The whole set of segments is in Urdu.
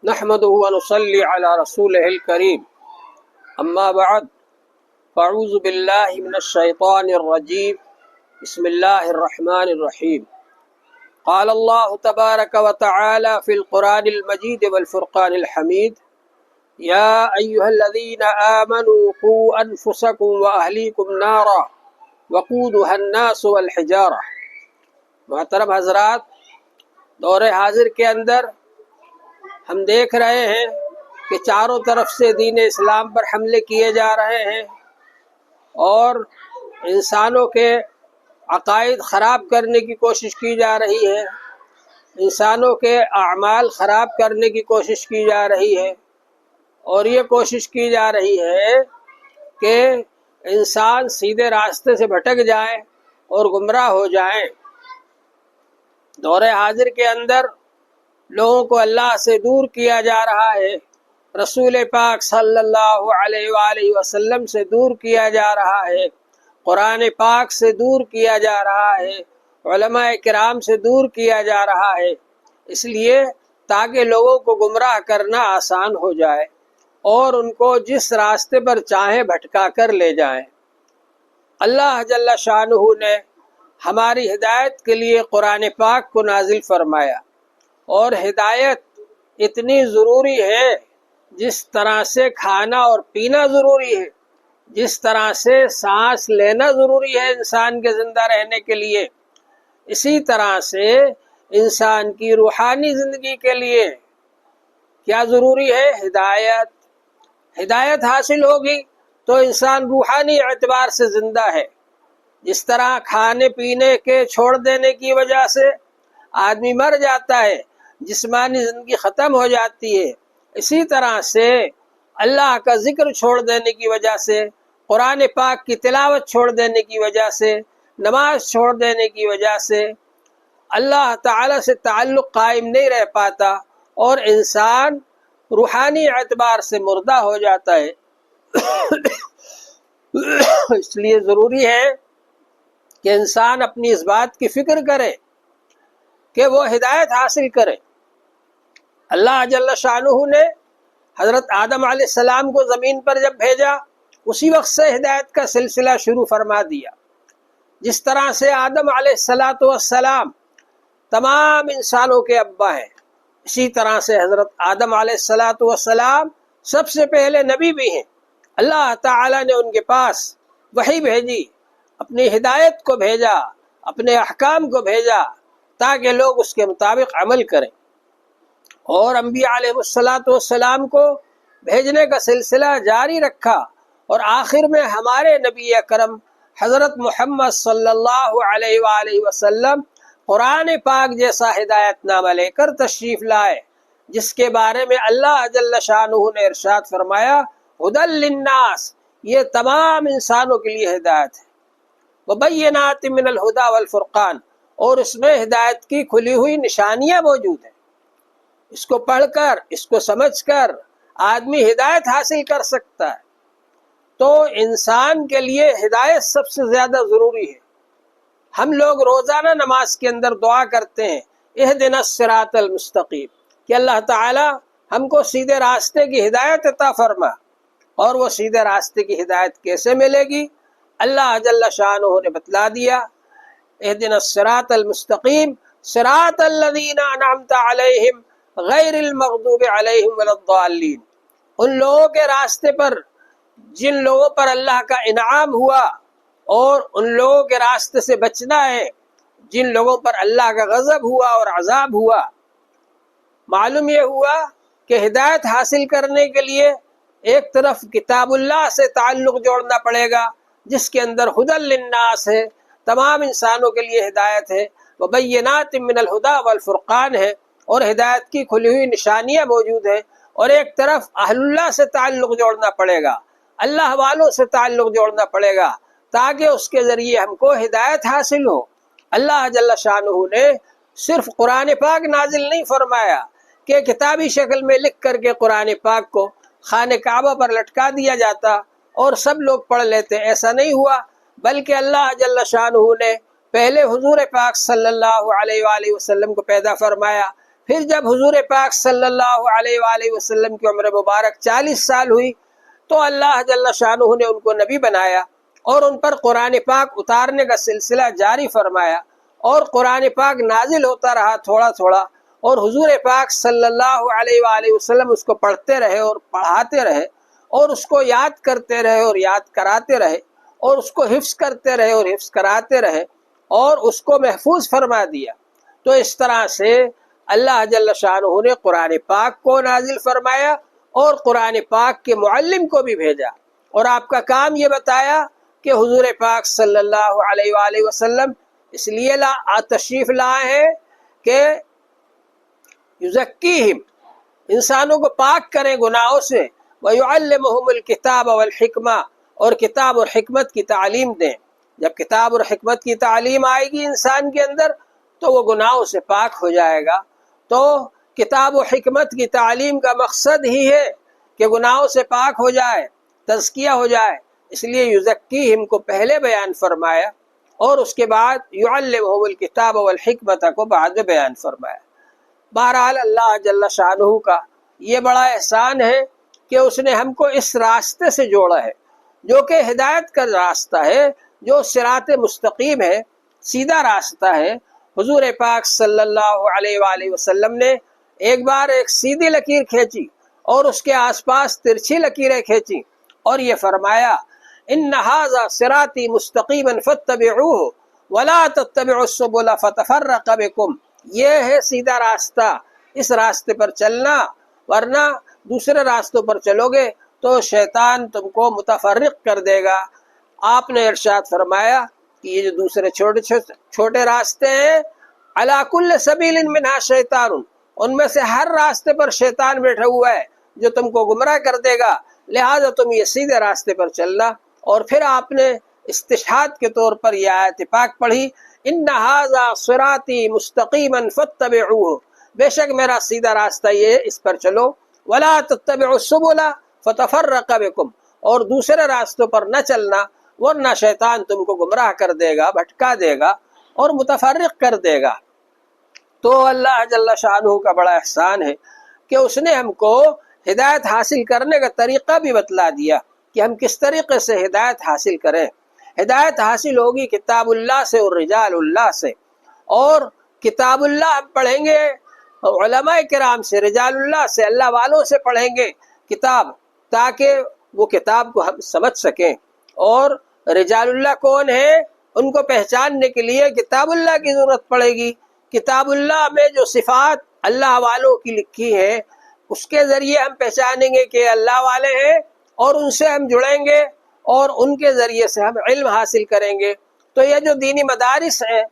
نحمده ونصلي على رسوله الكريم اما بعد فاعوذ بالله من الشيطان الرجيم بسم الله الرحمن الرحيم قال الله تبارك وتعالى في القرآن المجيد والفرقان الحميد يا أيها الذين آمنوا قوا أنفسكم وأهليكم نارا وقودها الناس والحجارة۔ محترم حضرات، دور حاضر کے اندر ہم دیکھ رہے ہیں کہ چاروں طرف سے دین اسلام پر حملے کیے جا رہے ہیں اور انسانوں کے عقائد خراب کرنے کی کوشش کی جا رہی ہے، انسانوں کے اعمال خراب کرنے کی کوشش کی جا رہی ہے، اور یہ کوشش کی جا رہی ہے کہ انسان سیدھے راستے سے بھٹک جائیں اور گمراہ ہو جائیں۔ دور حاضر کے اندر لوگوں کو اللہ سے دور کیا جا رہا ہے، رسول پاک صلی اللہ علیہ وآلہ وسلم سے دور کیا جا رہا ہے، قرآن پاک سے دور کیا جا رہا ہے، علماء کرام سے دور کیا جا رہا ہے، اس لیے تاکہ لوگوں کو گمراہ کرنا آسان ہو جائے اور ان کو جس راستے پر چاہیں بھٹکا کر لے جائیں۔ اللہ جل شانہ نے ہماری ہدایت کے لیے قرآن پاک کو نازل فرمایا، اور ہدایت اتنی ضروری ہے جس طرح سے کھانا اور پینا ضروری ہے، جس طرح سے سانس لینا ضروری ہے انسان کے زندہ رہنے کے لیے، اسی طرح سے انسان کی روحانی زندگی کے لیے کیا ضروری ہے؟ ہدایت۔ ہدایت حاصل ہوگی تو انسان روحانی اعتبار سے زندہ ہے۔ جس طرح کھانے پینے کے چھوڑ دینے کی وجہ سے آدمی مر جاتا ہے، جسمانی زندگی ختم ہو جاتی ہے، اسی طرح سے اللہ کا ذکر چھوڑ دینے کی وجہ سے، قرآن پاک کی تلاوت چھوڑ دینے کی وجہ سے، نماز چھوڑ دینے کی وجہ سے اللہ تعالی سے تعلق قائم نہیں رہ پاتا اور انسان روحانی اعتبار سے مردہ ہو جاتا ہے۔ اس لیے ضروری ہے کہ انسان اپنی اس بات کی فکر کرے کہ وہ ہدایت حاصل کرے۔ اللہ جل شانہ نے حضرت آدم علیہ السلام کو زمین پر جب بھیجا، اسی وقت سے ہدایت کا سلسلہ شروع فرما دیا۔ جس طرح سے آدم علیہ السلام تمام انسانوں کے ابا ہیں، اسی طرح سے حضرت آدم علیہ السلام سب سے پہلے نبی بھی ہیں۔ اللہ تعالی نے ان کے پاس وحی بھیجی، اپنی ہدایت کو بھیجا، اپنے احکام کو بھیجا تاکہ لوگ اس کے مطابق عمل کریں، اور انبیاء علیہ السلام کو بھیجنے کا سلسلہ جاری رکھا، اور آخر میں ہمارے نبی اکرم حضرت محمد صلی اللہ علیہ وآلہ وسلم قرآن پاک جیسا ہدایت نامہ لے کر تشریف لائے، جس کے بارے میں اللہ جل شانہ نے ارشاد فرمایا ھدی للناس، یہ تمام انسانوں کے لیے ہدایت ہے، وبینات من الہدی والفرقان، اور اس میں ہدایت کی کھلی ہوئی نشانیاں موجود ہیں۔ اس کو پڑھ کر، اس کو سمجھ کر آدمی ہدایت حاصل کر سکتا ہے۔ تو انسان کے لیے ہدایت سب سے زیادہ ضروری ہے۔ ہم لوگ روزانہ نماز کے اندر دعا کرتے ہیں اہدنا الصراط المستقیم، کہ اللہ تعالی ہم کو سیدھے راستے کی ہدایت عطا فرما، اور وہ سیدھے راستے کی ہدایت کیسے ملے گی؟ اللہ جل شانہ نے بتلا دیا، اہدنا الصراط المستقیم صراط الذین انعمت علیہم غیر المغضوب علیہم ولا الضالین، ان لوگوں کے راستے پر جن لوگوں پر اللہ کا انعام ہوا، اور ان لوگوں کے راستے سے بچنا ہے جن لوگوں پر اللہ کا غضب ہوا اور عذاب ہوا۔ معلوم یہ ہوا کہ ہدایت حاصل کرنے کے لیے ایک طرف کتاب اللہ سے تعلق جوڑنا پڑے گا، جس کے اندر ھدی للناس ہے، تمام انسانوں کے لیے ہدایت ہے، وبینات من الہدی والفرقان ہے، اور ہدایت کی کھلی ہوئی نشانیاں موجود ہیں، اور ایک طرف اہل اللہ سے تعلق جوڑنا پڑے گا، اللہ والوں سے تعلق جوڑنا پڑے گا، تاکہ اس کے ذریعے ہم کو ہدایت حاصل ہو۔ اللہ جل شانہ نے صرف قرآن پاک نازل نہیں فرمایا کہ کتابی شکل میں لکھ کر کے قرآن پاک کو خانہ کعبہ پر لٹکا دیا جاتا اور سب لوگ پڑھ لیتے، ایسا نہیں ہوا، بلکہ اللہ جل شانہ نے پہلے حضور پاک صلی اللہ علیہ وآلہ وسلم کو پیدا فرمایا، پھر جب حضور پاک صلی اللہ علیہ وآلہ وسلم کی عمر مبارک 40 سال ہوئی تو اللہ جل شانہ نے ان کو نبی بنایا اور ان پر قرآن پاک اتارنے کا سلسلہ جاری فرمایا، اور قرآن پاک نازل ہوتا رہا تھوڑا تھوڑا، اور حضور پاک صلی اللہ علیہ وآلہ وسلم اس کو پڑھتے رہے اور پڑھاتے رہے، اور اس کو یاد کرتے رہے اور یاد کراتے رہے، اور اس کو حفظ کرتے رہے اور حفظ کراتے رہے، اور اس کو محفوظ فرما دیا۔ تو اس طرح سے اللہ جل شانہ نے قرآن پاک کو نازل فرمایا اور قرآن پاک کے معلم کو بھی بھیجا، اور آپ کا کام یہ بتایا کہ حضور پاک صلی اللہ علیہ وآلہ وسلم اس لیے تشریف لائے ہیں کہ یزکیہم، انسانوں کو پاک کریں گناہوں سے، ویعلمہم الکتاب والحکمہ، اور کتاب اور حکمت کی تعلیم دیں۔ جب کتاب اور حکمت کی تعلیم آئے گی انسان کے اندر تو وہ گناہوں سے پاک ہو جائے گا۔ تو کتاب و حکمت کی تعلیم کا مقصد ہی ہے کہ گناہوں سے پاک ہو جائے، تزکیہ ہو جائے، اس لیے یزکیہم کو پہلے بیان فرمایا اور اس کے بعد یعلمہم الکتاب والحکمت کو بعد میں بیان فرمایا۔ بہرحال اللہ جل شانہ کا یہ بڑا احسان ہے کہ اس نے ہم کو اس راستے سے جوڑا ہے جو کہ ہدایت کا راستہ ہے، جو صراط مستقیم ہے، سیدھا راستہ ہے۔ حضور پاک صلی اللہ علیہ وآلہ وسلم نے ایک بار ایک سیدھی لکیر کھینچی اور اس کے آس پاس ترچھی لکیریں کھینچی اور یہ فرمایا ان ھذا صراطی مستقیما فاتبعوہ ولا تتبعوا السبل فتفرق بکم، یہ ہے سیدھا راستہ، اس راستے پر چلنا، ورنہ دوسرے راستوں پر چلو گے تو شیطان تم کو متفرق کر دے گا۔ آپ نے ارشاد فرمایا کہ یہ جو دوسرے چھوٹے راستے ہیں، علی کل سبیل منہا شیطان، ان میں سے ہر راستے پر شیطان بیٹھا ہوا ہے جو تم کو گمراہ کر دے گا، لہذا تم یہ سیدھے راستے پر چلنا۔ اور پھر آپ نے استشہاد کے طور پر یہ آیت پاک پڑھی ان ھذا صراطی مستقیما فاتبعوہ، بے شک میرا سیدھا راستہ یہ ہے، اس پر چلو، ولا تتبعوا السبل فتفرق بکم، اور دوسرے راستوں پر نہ چلنا ورنہ شیطان تم کو گمراہ کر دے گا، بھٹکا دے گا اور متفرق کر دے گا۔ تو اللہ جل شانہ کا بڑا احسان ہے کہ اس نے ہم کو ہدایت حاصل کرنے کا طریقہ بھی بتلا دیا کہ ہم کس طریقے سے ہدایت حاصل کریں۔ ہدایت حاصل ہوگی کتاب اللہ سے اور رجال اللہ سے، اور کتاب اللہ ہم پڑھیں گے علماء کرام سے، رجال اللہ سے، اللہ والوں سے پڑھیں گے کتاب، تاکہ وہ کتاب کو ہم سمجھ سکیں۔ اور رجال اللہ کون ہے، ان کو پہچاننے کے لیے کتاب اللہ کی ضرورت پڑے گی۔ کتاب اللہ میں جو صفات اللہ والوں کی لکھی ہیں اس کے ذریعے ہم پہچانیں گے کہ اللہ والے ہیں، اور ان سے ہم جڑیں گے اور ان کے ذریعے سے ہم علم حاصل کریں گے۔ تو یہ جو دینی مدارس ہیں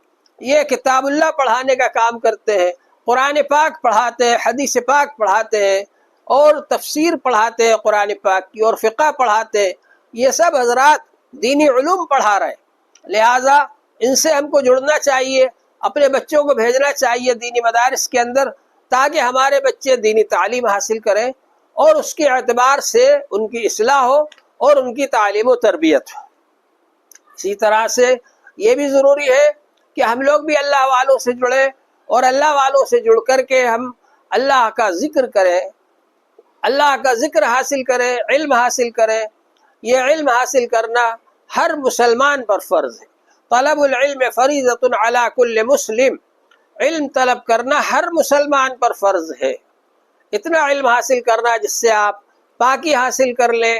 یہ کتاب اللہ پڑھانے کا کام کرتے ہیں، قرآن پاک پڑھاتے ہیں، حدیث پاک پڑھاتے ہیں، اور تفسیر پڑھاتے ہیں قرآن پاک کی، اور فقہ پڑھاتے ہیں۔ یہ سب حضرات دینی علوم پڑھا رہے ہیں، لہٰذا ان سے ہم کو جڑنا چاہیے، اپنے بچوں کو بھیجنا چاہیے دینی مدارس کے اندر، تاکہ ہمارے بچے دینی تعلیم حاصل کریں اور اس کے اعتبار سے ان کی اصلاح ہو اور ان کی تعلیم و تربیت ہو۔ اسی طرح سے یہ بھی ضروری ہے کہ ہم لوگ بھی اللہ والوں سے جڑیں، اور اللہ والوں سے جڑ کر کے ہم اللہ کا ذکر کریں، اللہ کا ذکر حاصل کریں، علم حاصل کریں۔ یہ علم حاصل کرنا ہر مسلمان پر فرض ہے۔ طلب العلم فریضۃ علی کل مسلم، علم طلب کرنا ہر مسلمان پر فرض ہے۔ اتنا علم حاصل کرنا جس سے آپ پاکی حاصل کر لیں،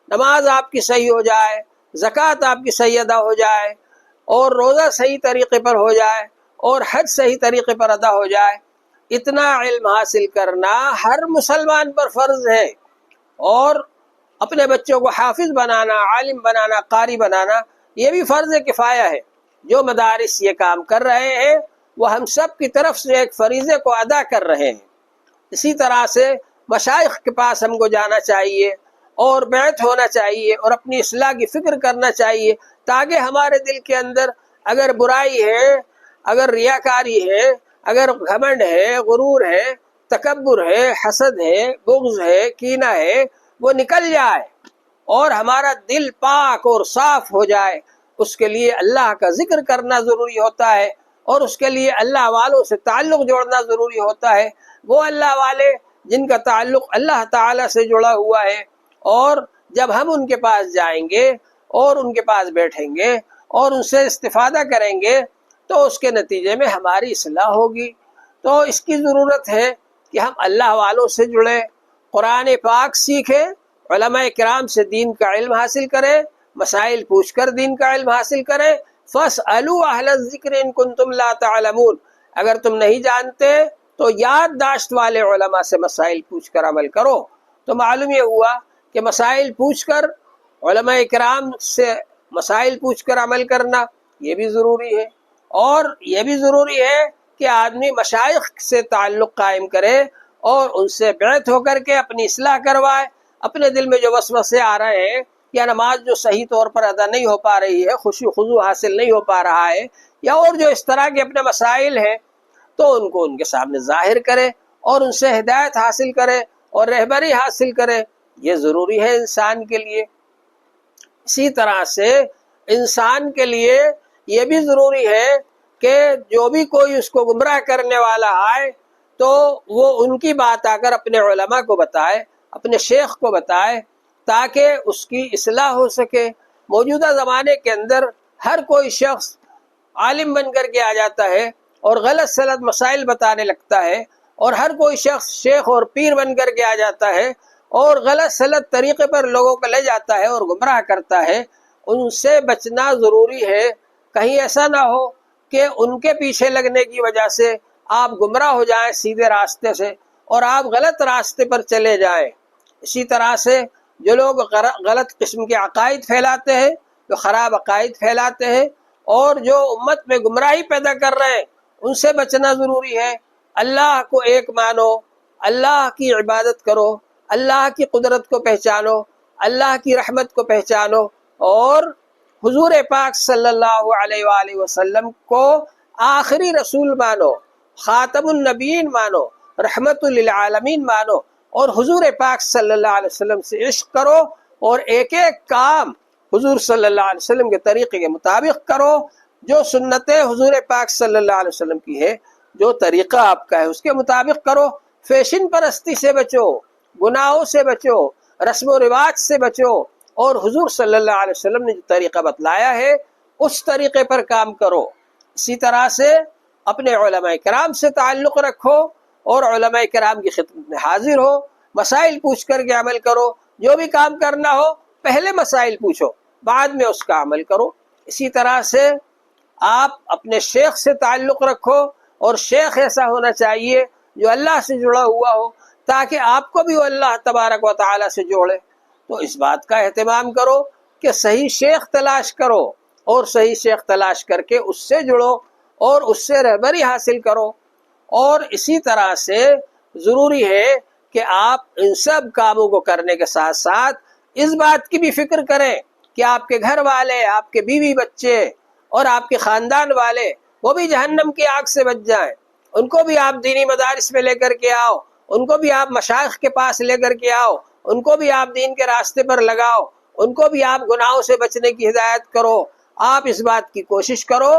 نماز آپ کی صحیح ہو جائے، زکوٰۃ آپ کی صحیح ادا ہو جائے، اور روزہ صحیح طریقے پر ہو جائے، اور حج صحیح طریقے پر ادا ہو جائے۔ اتنا علم حاصل کرنا ہر مسلمان پر فرض ہے، اور اپنے بچوں کو حافظ بنانا، عالم بنانا، قاری بنانا یہ بھی فرض کفایہ ہے۔ جو مدارس یہ کام کر رہے ہیں وہ ہم سب کی طرف سے ایک فریضے کو ادا کر رہے ہیں۔ اسی طرح سے مشائخ کے پاس ہم کو جانا چاہیے اور بیعت ہونا چاہیے اور اپنی اصلاح کی فکر کرنا چاہیے، تاکہ ہمارے دل کے اندر اگر برائی ہے، اگر ریاکاری ہے، اگر گھمنڈ ہے، غرور ہے، تکبر ہے، حسد ہے، بغض ہے، کینہ ہے، وہ نکل جائے اور ہمارا دل پاک اور صاف ہو جائے۔ اس کے لیے اللہ کا ذکر کرنا ضروری ہوتا ہے، اور اس کے لیے اللہ والوں سے تعلق جوڑنا ضروری ہوتا ہے، وہ اللہ والے جن کا تعلق اللہ تعالیٰ سے جڑا ہوا ہے، اور جب ہم ان کے پاس جائیں گے اور ان کے پاس بیٹھیں گے اور ان سے استفادہ کریں گے تو اس کے نتیجے میں ہماری اصلاح ہوگی۔ تو اس کی ضرورت ہے کہ ہم اللہ والوں سے جڑیں، قرآن پاک سیکھیں، علماء کرام سے دین کا علم حاصل کریں، مسائل پوچھ کر دین کا علم حاصل کریں۔ فَاسْأَلُوا أَهْلَ الذِّكْرِ إِن كُنتُمْ لَا تَعْلَمُونَ، اگر تم نہیں جانتے تو یادداشت والے علماء سے مسائل پوچھ کر عمل کرو۔ تو معلوم یہ ہوا کہ مسائل پوچھ کر، علماء کرام سے مسائل پوچھ کر عمل کرنا یہ بھی ضروری ہے، اور یہ بھی ضروری ہے کہ آدمی مشائخ سے تعلق قائم کرے اور ان سے بیعت ہو کر کے اپنی اصلاح کروائے۔ اپنے دل میں جو وسوسے آ رہے ہیں یا نماز جو صحیح طور پر ادا نہیں ہو پا رہی ہے، خشوع خضوع حاصل نہیں ہو پا رہا ہے، یا اور جو اس طرح کے اپنے مسائل ہیں، تو ان کو ان کے سامنے ظاہر کرے اور ان سے ہدایت حاصل کرے اور رہبری حاصل کرے، یہ ضروری ہے انسان کے لیے۔ اسی طرح سے انسان کے لیے یہ بھی ضروری ہے کہ جو بھی کوئی اس کو گمراہ کرنے والا آئے تو وہ ان کی بات آ کر اپنے علماء کو بتائے، اپنے شیخ کو بتائے، تاکہ اس کی اصلاح ہو سکے۔ موجودہ زمانے کے اندر ہر کوئی شخص عالم بن کر کے آ جاتا ہے اور غلط سلط مسائل بتانے لگتا ہے، اور ہر کوئی شخص شیخ اور پیر بن کر کے آ جاتا ہے اور غلط سلط طریقے پر لوگوں کو لے جاتا ہے اور گمراہ کرتا ہے۔ ان سے بچنا ضروری ہے، کہیں ایسا نہ ہو کہ ان کے پیچھے لگنے کی وجہ سے آپ گمراہ ہو جائیں سیدھے راستے سے اور آپ غلط راستے پر چلے جائیں۔ اسی طرح سے جو لوگ غلط قسم کے عقائد پھیلاتے ہیں، جو خراب عقائد پھیلاتے ہیں اور جو امت میں گمراہی پیدا کر رہے ہیں، ان سے بچنا ضروری ہے۔ اللہ کو ایک مانو، اللہ کی عبادت کرو، اللہ کی قدرت کو پہچانو، اللہ کی رحمت کو پہچانو، اور حضور پاک صلی اللہ علیہ وآلہ وسلم کو آخری رسول مانو، خاتم النبیین مانو، رحمت للعالمین مانو، اور حضور پاک صلی اللہ علیہ وسلم سے عشق کرو اور ایک ایک کام حضور صلی اللہ علیہ وسلم کے طریقے کے مطابق کرو۔ جو سنت حضور پاک صلی اللہ علیہ وسلم کی ہے، جو طریقہ آپ کا ہے، اس کے مطابق کرو۔ فیشن پرستی سے بچو، گناہوں سے بچو، رسم و رواج سے بچو، اور حضور صلی اللہ علیہ وسلم نے جو طریقہ بتلایا ہے اس طریقے پر کام کرو۔ اسی طرح سے اپنے علماء کرام سے تعلق رکھو اور علماء کرام کی خدمت میں حاضر ہو، مسائل پوچھ کر کے عمل کرو۔ جو بھی کام کرنا ہو پہلے مسائل پوچھو، بعد میں اس کا عمل کرو۔ اسی طرح سے آپ اپنے شیخ سے تعلق رکھو، اور شیخ ایسا ہونا چاہیے جو اللہ سے جڑا ہوا ہو، تاکہ آپ کو بھی وہ اللہ تبارک و تعالی سے جوڑے۔ تو اس بات کا اہتمام کرو کہ صحیح شیخ تلاش کرو، اور صحیح شیخ تلاش کر کے اس سے جڑو اور اس سے رہبری حاصل کرو۔ اور اسی طرح سے ضروری ہے کہ آپ ان سب کاموں کو کرنے کے ساتھ ساتھ اس بات کی بھی فکر کریں کہ آپ کے گھر والے، آپ کے بیوی بچے اور آپ کے خاندان والے وہ بھی جہنم کی آگ سے بچ جائیں۔ ان کو بھی آپ دینی مدارس میں لے کر کے آؤ، ان کو بھی آپ مشائخ کے پاس لے کر کے آؤ، ان کو بھی آپ دین کے راستے پر لگاؤ، ان کو بھی آپ گناہوں سے بچنے کی ہدایت کرو۔ آپ اس بات کی کوشش کرو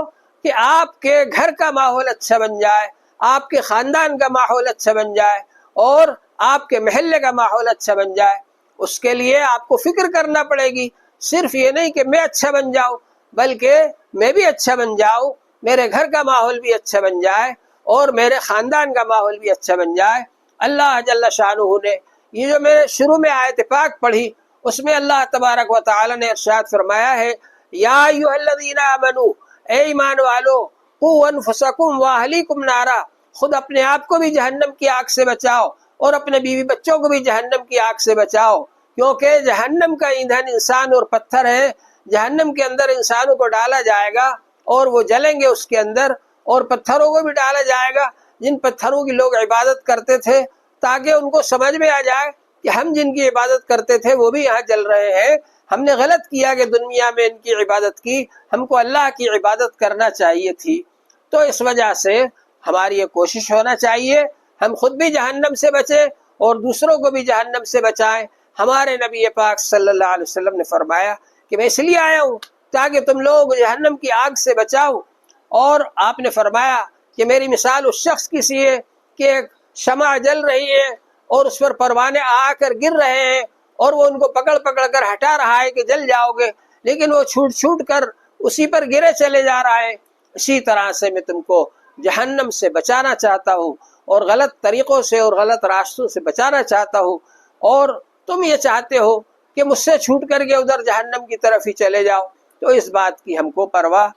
کہ آپ کے گھر کا ماحول اچھا بن جائے، آپ کے خاندان کا ماحول اچھا بن جائے، اور آپ کے محلے کا ماحول اچھا بن جائے۔ اس کے لیے آپ کو فکر کرنا پڑے گی، صرف یہ نہیں کہ میں اچھا بن جاؤں، بلکہ میں بھی اچھا بن جاؤں، میرے گھر کا ماحول بھی اچھا بن جائے اور میرے خاندان کا ماحول بھی اچھا بن جائے۔ اللہ جل شانہ نے یہ جو میں نے شروع میں آیت پاک پڑھی، اس میں اللہ تبارک و تعالی نے ارشاد فرمایا ہے، یا ایھا الذین آمنوا، اے ایمان والو، قوا انفسکم واہلیکم نارا، خود اپنے آپ کو بھی جہنم کی آگ سے بچاؤ اور اپنے بیوی بچوں کو بھی جہنم کی آگ سے بچاؤ، کیونکہ جہنم کا ایندھن انسان اور پتھر ہے۔ جہنم کے اندر انسانوں کو ڈالا جائے گا اور وہ جلیں گے اس کے اندر، اور پتھروں کو بھی ڈالا جائے گا جن پتھروں کی لوگ عبادت کرتے تھے، تاکہ ان کو سمجھ میں آ جائے کہ ہم جن کی عبادت کرتے تھے وہ بھی یہاں جل رہے ہیں، ہم نے غلط کیا کہ دنیا میں ان کی عبادت کی، ہم کو اللہ کی عبادت کرنا چاہیے تھی۔ تو اس وجہ سے ہماری یہ کوشش ہونا چاہیے ہم خود بھی جہنم سے بچیں اور دوسروں کو بھی جہنم سے بچائیں۔ ہمارے نبی پاک صلی اللہ علیہ وسلم نے فرمایا کہ میں اس لیے آیا ہوں تاکہ تم لوگ جہنم کی آگ سے بچاؤ۔ اور آپ نے فرمایا کہ میری مثال اس شخص کی سی ہے کہ ایک شمع جل رہی ہے اور اس پر پروانے آ کر گر رہے ہیں اور وہ ان کو پکڑ پکڑ کر ہٹا رہا ہے کہ جل جاؤ گے، لیکن وہ چھوٹ چھوٹ کر اسی پر گرے چلے جا رہا ہے۔ اسی طرح سے میں تم کو جہنم سے بچانا چاہتا ہوں اور غلط طریقوں سے اور غلط راستوں سے بچانا چاہتا ہوں، اور تم یہ چاہتے ہو کہ مجھ سے چھوٹ کر کے ادھر جہنم کی طرف ہی چلے جاؤ۔ تو اس بات کی ہم کو پرواہ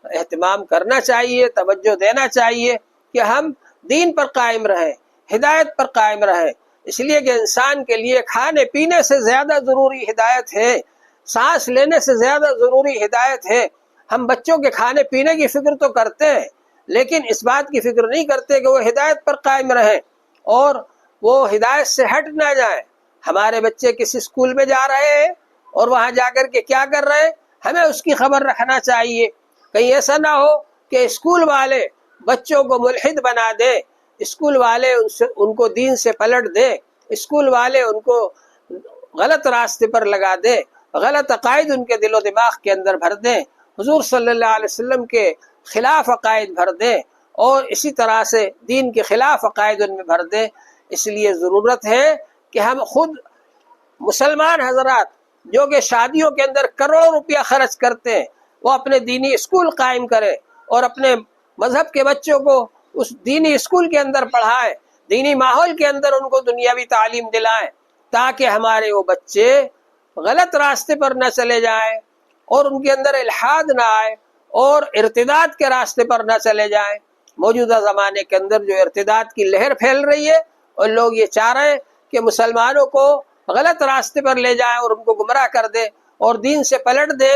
اہتمام کرنا چاہیے، توجہ دینا چاہیے کہ ہم دین پر قائم رہیں، ہدایت پر قائم رہیں۔ اس لیے کہ انسان کے لیے کھانے پینے سے زیادہ ضروری ہدایت ہے، سانس لینے سے زیادہ ضروری ہدایت ہے۔ ہم بچوں کے کھانے پینے کی فکر تو کرتے ہیں، لیکن اس بات کی فکر نہیں کرتے کہ وہ ہدایت پر قائم رہیں اور وہ ہدایت سے ہٹ نہ جائیں۔ ہمارے بچے کسی اسکول میں جا رہے ہیں اور وہاں جا کر کے کیا کر رہے ہیں، ہمیں اس کی خبر رکھنا چاہیے۔ کہیں ایسا نہ ہو کہ اسکول والے بچوں کو ملحد بنا دیں، اسکول والے ان کو دین سے پلٹ دیں، اسکول والے ان کو غلط راستے پر لگا دیں، غلط عقائد ان کے دل و دماغ کے اندر بھر دیں، حضور صلی اللہ علیہ وسلم کے خلاف عقائد بھر دیں اور اسی طرح سے دین کے خلاف عقائد ان میں بھر دیں۔ اس لیے ضرورت ہے کہ ہم خود مسلمان حضرات جو کہ شادیوں کے اندر کروڑوں روپیہ خرچ کرتے ہیں، وہ اپنے دینی اسکول قائم کریں اور اپنے مذہب کے بچوں کو اس دینی اسکول کے اندر پڑھائیں، دینی ماحول کے اندر ان کو دنیاوی تعلیم دلائیں، تاکہ ہمارے وہ بچے غلط راستے پر نہ چلے جائیں اور ان کے اندر الحاد نہ آئے اور ارتداد کے راستے پر نہ چلے جائیں۔ موجودہ زمانے کے اندر جو ارتداد کی لہر پھیل رہی ہے اور لوگ یہ چاہ رہے ہیں کہ مسلمانوں کو غلط راستے پر لے جائیں اور ان کو گمراہ کر دے اور دین سے پلٹ دے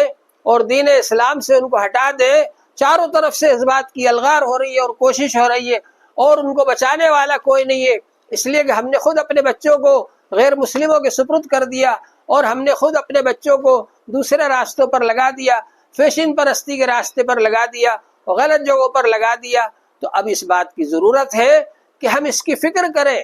اور دین اسلام سے ان کو ہٹا دے۔ چاروں طرف سے اس بات کی الغار ہو رہی ہے اور کوشش ہو رہی ہے اور ان کو بچانے والا کوئی نہیں ہے، اس لیے کہ ہم نے خود اپنے بچوں کو غیر مسلموں کے سپرد کر دیا اور ہم نے خود اپنے بچوں کو دوسرے راستوں پر لگا دیا، فیشن پرستی کے راستے پر لگا دیا، غلط جگہوں پر لگا دیا۔ تو اب اس بات کی ضرورت ہے کہ ہم اس کی فکر کریں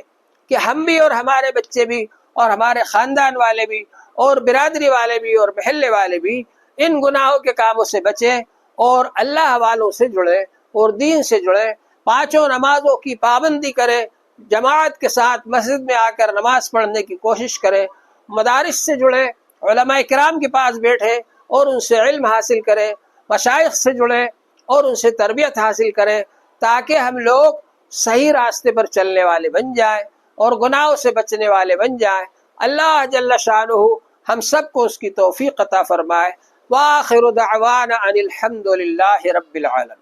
کہ ہم بھی اور ہمارے بچے بھی اور ہمارے خاندان والے بھی اور برادری والے بھی اور محلے والے بھی ان گناہوں کے کاموں سے بچیں اور اللہ والوں سے جڑیں اور دین سے جڑیں، پانچوں نمازوں کی پابندی کریں، جماعت کے ساتھ مسجد میں آ کر نماز پڑھنے کی کوشش کریں، مدارس سے جڑیں، علماء کرام کے پاس بیٹھیں اور ان سے علم حاصل کریں، مشائخ سے جڑیں اور ان سے تربیت حاصل کریں، تاکہ ہم لوگ صحیح راستے پر چلنے والے بن جائیں اور گناہوں سے بچنے والے بن جائیں۔ اللہ جل شانہ ہم سب کو اس کی توفیق عطا فرمائے۔ وآخر دعوانا ان الحمد للہ رب العالمین۔